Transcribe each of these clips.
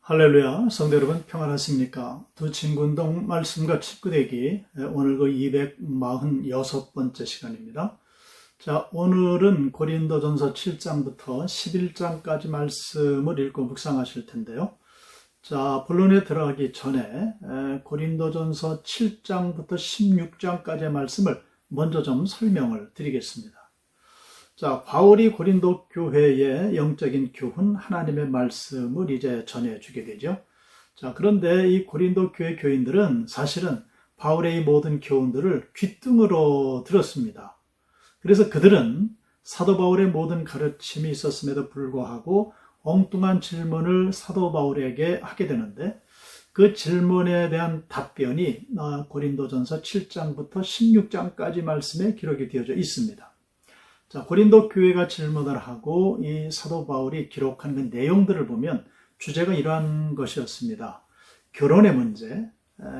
할렐루야, 성도 여러분 평안하십니까? 두 친구운동 말씀과 친구되기, 오늘 그 246번째 시간입니다. 자, 오늘은 고린도전서 7장부터 11장까지 말씀을 읽고 묵상하실 텐데요. 자, 본론에 들어가기 전에 고린도전서 7장부터 16장까지의 말씀을 먼저 좀 설명을 드리겠습니다. 자, 바울이 고린도 교회의 영적인 교훈, 하나님의 말씀을 이제 전해주게 되죠. 자, 그런데 이 고린도 교회 교인들은 사실은 바울의 이 모든 교훈들을 귓등으로 들었습니다. 그래서 그들은 사도 바울의 모든 가르침이 있었음에도 불구하고 엉뚱한 질문을 사도 바울에게 하게 되는데, 그 질문에 대한 답변이 고린도전서 7장부터 16장까지 말씀에 기록이 되어져 있습니다. 자, 고린도 교회가 질문을 하고 이 사도 바울이 기록한 그 내용들을 보면 주제가 이러한 것이었습니다. 결혼의 문제,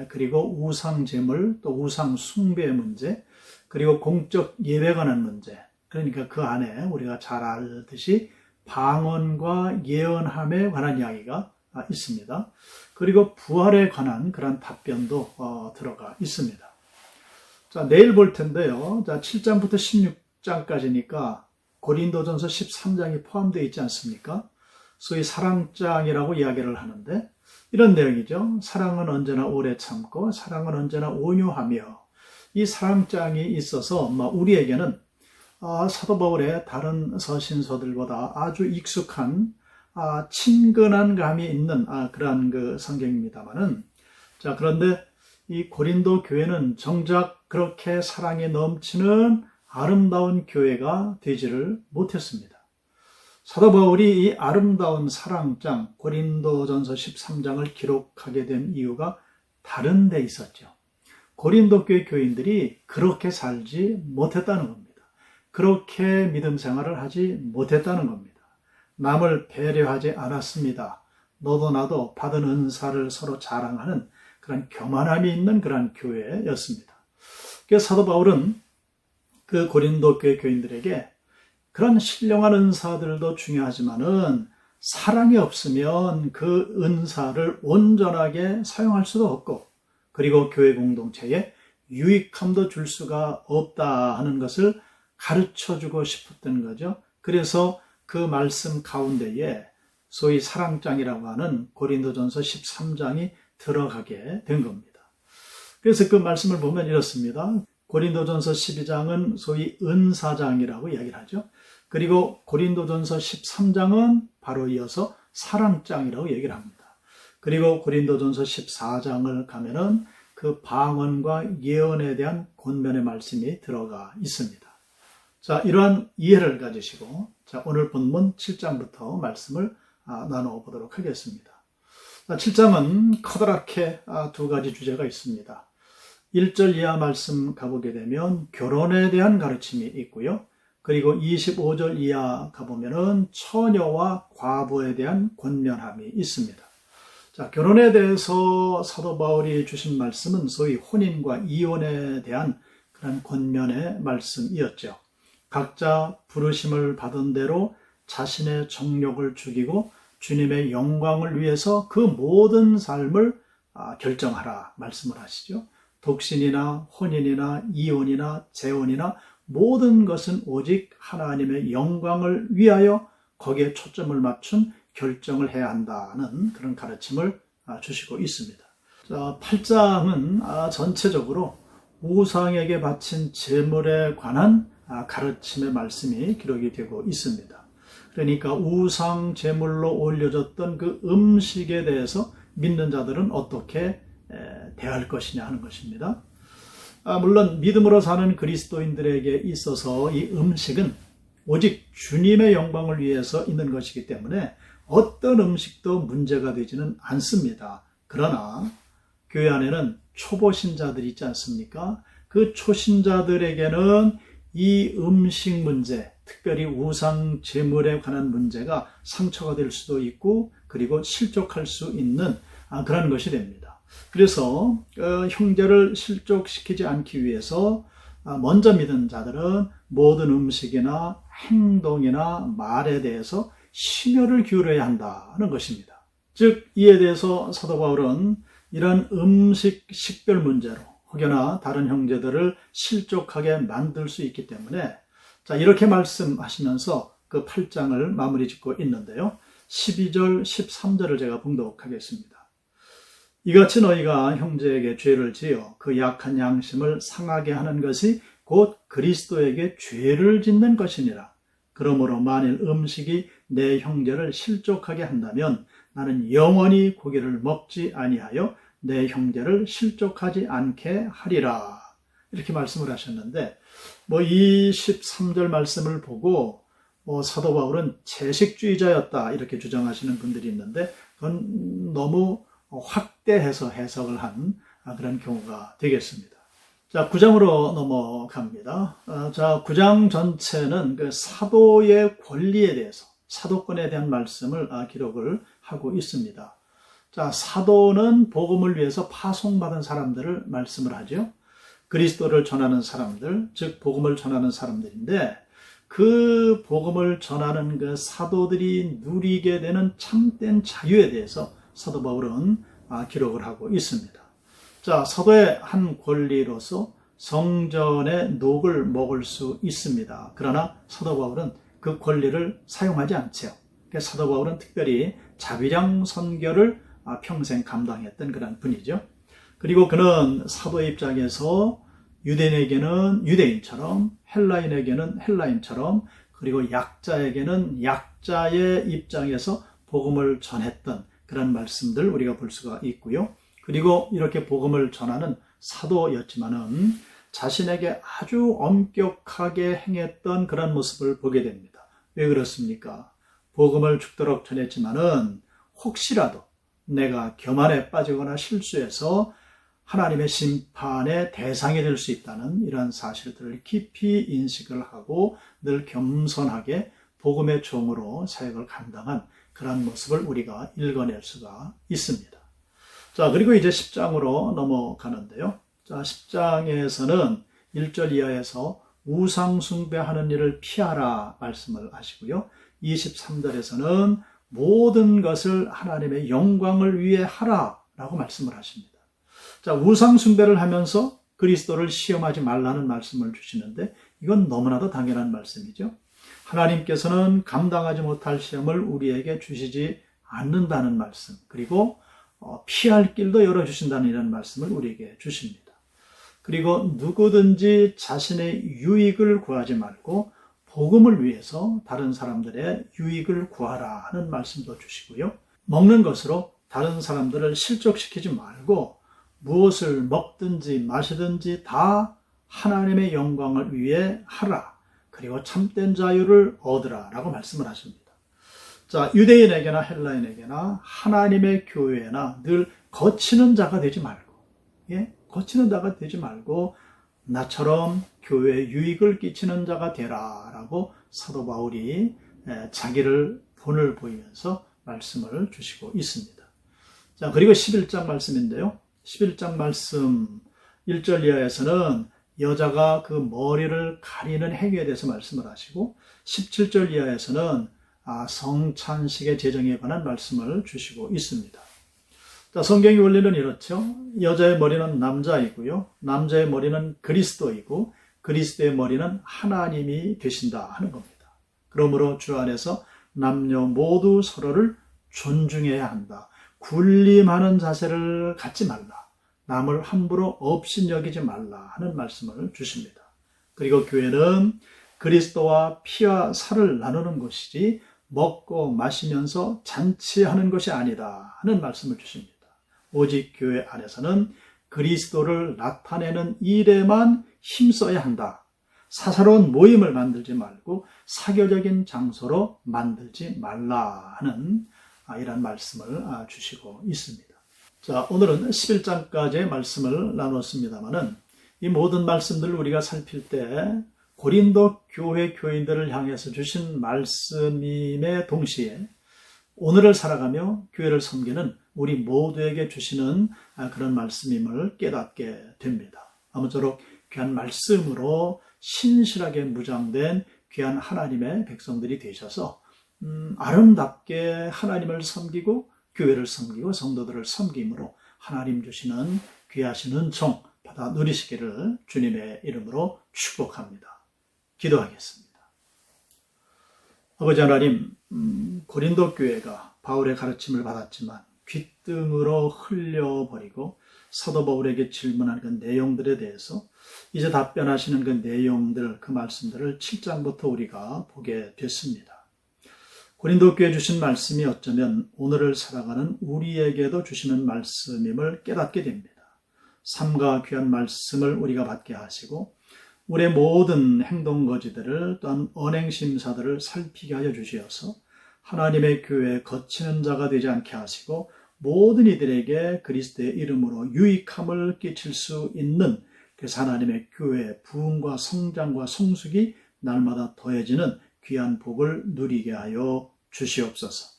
그리고 우상 제물, 또 우상 숭배의 문제, 그리고 공적 예배에 관한 문제. 그러니까 그 안에 우리가 잘 알듯이 방언과 예언함에 관한 이야기가 있습니다. 그리고 부활에 관한 그런 답변도 들어가 있습니다. 자, 내일 볼 텐데요. 자, 7장부터 16장까지니까 고린도전서 13장이 포함되어 있지 않습니까? 소위 사랑장이라고 이야기를 하는데 이런 내용이죠. 사랑은 언제나 오래 참고 사랑은 언제나 온유하며, 이 사랑장이 있어서 우리에게는 사도 바울의 다른 서신서들보다 아주 익숙한 친근한 감이 있는 그러한 그 성경입니다만은, 자, 그런데 이 고린도 교회는 정작 그렇게 사랑이 넘치는 아름다운 교회가 되지를 못했습니다. 사도 바울이 이 아름다운 사랑장 고린도전서 13장을 기록하게 된 이유가 다른 데 있었죠. 고린도 교회 교인들이 그렇게 살지 못했다는 겁니다. 그렇게 믿음 생활을 하지 못했다는 겁니다. 남을 배려하지 않았습니다. 너도 나도 받은 은사를 서로 자랑하는 그런 교만함이 있는 그런 교회였습니다. 그래서 사도 바울은 그 고린도 교회 교인들에게 그런 신령한 은사들도 중요하지만은 사랑이 없으면 그 은사를 온전하게 사용할 수도 없고, 그리고 교회 공동체에 유익함도 줄 수가 없다 하는 것을 가르쳐주고 싶었던 거죠. 그래서 그 말씀 가운데에 소위 사랑장이라고 하는 고린도전서 13장이 들어가게 된 겁니다. 그래서 그 말씀을 보면 이렇습니다. 고린도전서 12장은 소위 은사장이라고 이야기를 하죠. 그리고 고린도전서 13장은 바로 이어서 사랑장이라고 얘기를 합니다. 그리고 고린도전서 14장을 가면은 그 방언과 예언에 대한 권면의 말씀이 들어가 있습니다. 자, 이러한 이해를 가지시고, 자, 오늘 본문 7장부터 말씀을 나누어 보도록 하겠습니다. 7장은 커다랗게 두 가지 주제가 있습니다. 1절 이하 말씀 가보게 되면 결혼에 대한 가르침이 있고요. 그리고 25절 이하 가보면은 처녀와 과부에 대한 권면함이 있습니다. 자, 결혼에 대해서 사도 바울이 주신 말씀은 소위 혼인과 이혼에 대한 그런 권면의 말씀이었죠. 각자 부르심을 받은 대로 자신의 정욕을 죽이고 주님의 영광을 위해서 그 모든 삶을 결정하라 말씀을 하시죠. 독신이나 혼인이나 이혼이나 재혼이나 모든 것은 오직 하나님의 영광을 위하여 거기에 초점을 맞춘 결정을 해야 한다는 그런 가르침을 주시고 있습니다. 자, 8장은 전체적으로 우상에게 바친 제물에 관한 가르침의 말씀이 기록이 되고 있습니다. 그러니까 우상 제물로 올려졌던 그 음식에 대해서 믿는 자들은 어떻게 대할 것이냐 하는 것입니다. 물론 믿음으로 사는 그리스도인들에게 있어서 이 음식은 오직 주님의 영광을 위해서 있는 것이기 때문에 어떤 음식도 문제가 되지는 않습니다. 그러나 교회 안에는 초보신자들이 있지 않습니까? 그 초신자들에게는 이 음식 문제, 특별히 우상 제물에 관한 문제가 상처가 될 수도 있고, 그리고 실족할 수 있는 그런 것이 됩니다. 그래서 형제를 실족시키지 않기 위해서 먼저 믿은 자들은 모든 음식이나 행동이나 말에 대해서 심혈을 기울여야 한다는 것입니다. 즉 이에 대해서 사도 바울은 이런 식별 문제로 혹여나 다른 형제들을 실족하게 만들 수 있기 때문에 자 이렇게 말씀하시면서 그 8장을 마무리 짓고 있는데요. 12절, 13절을 제가 봉독하겠습니다. 이같이 너희가 형제에게 죄를 지어 그 약한 양심을 상하게 하는 것이 곧 그리스도에게 죄를 짓는 것이니라. 그러므로 만일 음식이 내 형제를 실족하게 한다면 나는 영원히 고기를 먹지 아니하여 내 형제를 실족하지 않게 하리라. 이렇게 말씀을 하셨는데 이 13절 말씀을 보고 사도 바울은 채식주의자였다 이렇게 주장하시는 분들이 있는데 그건 너무 확대해서 해석을 한 그런 경우가 되겠습니다. 자, 9장으로 넘어갑니다. 자, 9장 전체는 그 사도의 권리에 대해서, 사도권에 대한 말씀을 기록을 하고 있습니다. 자, 사도는 복음을 위해서 파송받은 사람들을 말씀을 하죠. 그리스도를 전하는 사람들, 즉 복음을 전하는 사람들인데 그 복음을 전하는 그 사도들이 누리게 되는 참된 자유에 대해서 사도 바울은 기록을 하고 있습니다. 자, 사도의 한 권리로서 성전의 녹을 먹을 수 있습니다. 그러나 사도 바울은 그 권리를 사용하지 않죠. 사도 바울은 특별히 자비량 선교를 평생 감당했던 그런 분이죠. 그리고 그는 사도의 입장에서 유대인에게는 유대인처럼, 헬라인에게는 헬라인처럼, 그리고 약자에게는 약자의 입장에서 복음을 전했던 그런 말씀들 우리가 볼 수가 있고요. 그리고 이렇게 복음을 전하는 사도였지만은 자신에게 아주 엄격하게 행했던 그런 모습을 보게 됩니다. 왜 그렇습니까? 복음을 죽도록 전했지만은 혹시라도 내가 교만에 빠지거나 실수해서 하나님의 심판의 대상이 될 수 있다는 이러한 사실들을 깊이 인식을 하고 늘 겸손하게 복음의 종으로 사역을 감당한 그런 모습을 우리가 읽어낼 수가 있습니다. 자, 그리고 이제 10장으로 넘어가는데요. 자, 10장에서는 1절 이하에서 우상 숭배하는 일을 피하라 말씀을 하시고요. 23절에서는 모든 것을 하나님의 영광을 위해 하라라고 말씀을 하십니다. 자, 우상 숭배를 하면서 그리스도를 시험하지 말라는 말씀을 주시는데 이건 너무나도 당연한 말씀이죠. 하나님께서는 감당하지 못할 시험을 우리에게 주시지 않는다는 말씀, 그리고 피할 길도 열어주신다는 이런 말씀을 우리에게 주십니다. 그리고 누구든지 자신의 유익을 구하지 말고 복음을 위해서 다른 사람들의 유익을 구하라 하는 말씀도 주시고요. 먹는 것으로 다른 사람들을 실족시키지 말고 무엇을 먹든지 마시든지 다 하나님의 영광을 위해 하라. 그리고 참된 자유를 얻으라 라고 말씀을 하십니다. 자, 유대인에게나 헬라인에게나 하나님의 교회나 늘 거치는 자가 되지 말고, 거치는 자가 되지 말고 나처럼 교회에 유익을 끼치는 자가 되라 라고 사도 바울이 자기를 본을 보이면서 말씀을 주시고 있습니다. 자, 그리고 11장 말씀인데요. 11장 말씀 1절 이하에서는 여자가 그 머리를 가리는 행위에 대해서 말씀을 하시고 17절 이하에서는 성찬식의 제정에 관한 말씀을 주시고 있습니다. 자, 성경의 원리는 이렇죠. 여자의 머리는 남자이고요. 남자의 머리는 그리스도이고 그리스도의 머리는 하나님이 되신다 하는 겁니다. 그러므로 주 안에서 남녀 모두 서로를 존중해야 한다. 군림하는 자세를 갖지 말라. 남을 함부로 업신여기지 말라 하는 말씀을 주십니다. 그리고 교회는 그리스도와 피와 살을 나누는 것이지 먹고 마시면서 잔치하는 것이 아니다 하는 말씀을 주십니다. 오직 교회 안에서는 그리스도를 나타내는 일에만 힘써야 한다. 사사로운 모임을 만들지 말고 사교적인 장소로 만들지 말라 하는 이런 말씀을 주시고 있습니다. 자, 오늘은 11장까지의 말씀을 나눴습니다만은 이 모든 말씀들을 우리가 살필 때 고린도 교회 교인들을 향해서 주신 말씀임에 동시에 오늘을 살아가며 교회를 섬기는 우리 모두에게 주시는 그런 말씀임을 깨닫게 됩니다. 아무쪼록 귀한 말씀으로 신실하게 무장된 귀한 하나님의 백성들이 되셔서 아름답게 하나님을 섬기고 교회를 섬기고 성도들을 섬김으로 하나님 주시는 귀하신 은총 받아 누리시기를 주님의 이름으로 축복합니다. 기도하겠습니다. 아버지 하나님, 고린도 교회가 바울의 가르침을 받았지만 귓등으로 흘려버리고 사도 바울에게 질문한 그 내용들에 대해서 이제 답변하시는 그 내용들, 그 말씀들을 7장부터 우리가 보게 됐습니다. 고린도 교회에 주신 말씀이 어쩌면 오늘을 살아가는 우리에게도 주시는 말씀임을 깨닫게 됩니다. 삼가 귀한 말씀을 우리가 받게 하시고 우리의 모든 행동거지들을 또한 언행심사들을 살피게 하여 주시어서 하나님의 교회에 거치는 자가 되지 않게 하시고 모든 이들에게 그리스도의 이름으로 유익함을 끼칠 수 있는 그래서 하나님의 교회의 부흥과 성장과 성숙이 날마다 더해지는 귀한 복을 누리게 하여 주시옵소서.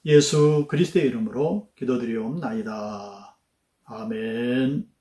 예수 그리스도의 이름으로 기도드리옵나이다. 아멘.